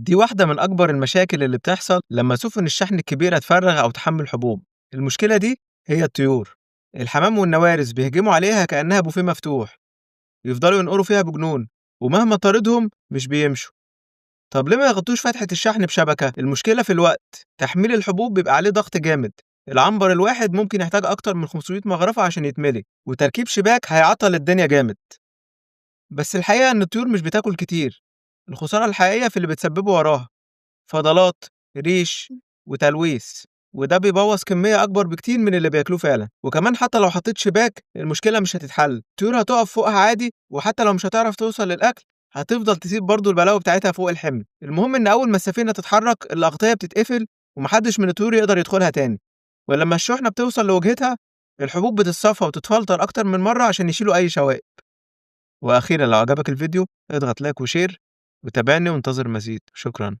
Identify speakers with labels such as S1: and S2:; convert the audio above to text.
S1: دي واحدة من أكبر المشاكل اللي بتحصل لما سفن الشحن الكبيرة تفرغ أو تحمل حبوب. المشكلة دي هي الطيور. الحمام والنوارز بيهجموا عليها كأنها بوفيه مفتوح، يفضلوا ينقروا فيها بجنون، ومهما طاردهم مش بيمشوا. طب ليه ما يغطوش فتحة الشحن بشبكة؟ المشكلة في الوقت، تحميل الحبوب بيبقى عليه ضغط جامد، العنبر الواحد ممكن يحتاج أكتر من 500 مغرفة عشان يتملي، وتركيب شباك هيعطل الدنيا جامد. بس الحقيقة إن الطيور مش بتاكل كتير، الخسارة الحقيقية في اللي بتسببه وراها، فضلات، ريش، وتلويث، وده بيبوظ كمية أكبر بكتير من اللي بياكلوه فعلا. وكمان حتى لو حطيت شباك المشكلة مش هتتحل، الطيور هتقف فوقها عادي، وحتى لو مش هتعرف توصل للأكل هتفضل تسيب برضه البلاوي بتاعتها فوق الحمل. المهم إن أول ما السفينة تتحرك الأغطية بتتقفل ومحدش من الطيور يقدر يدخلها تاني، ولما الشحنة بتوصل لوجهتها الحبوب بتتصفى وتتفلتر أكتر من مرة عشان يشيلوا أي شوائب. وأخيرا لو عجبك الفيديو اضغط لايك وشير، وتابعني وانتظر مزيد. شكرا.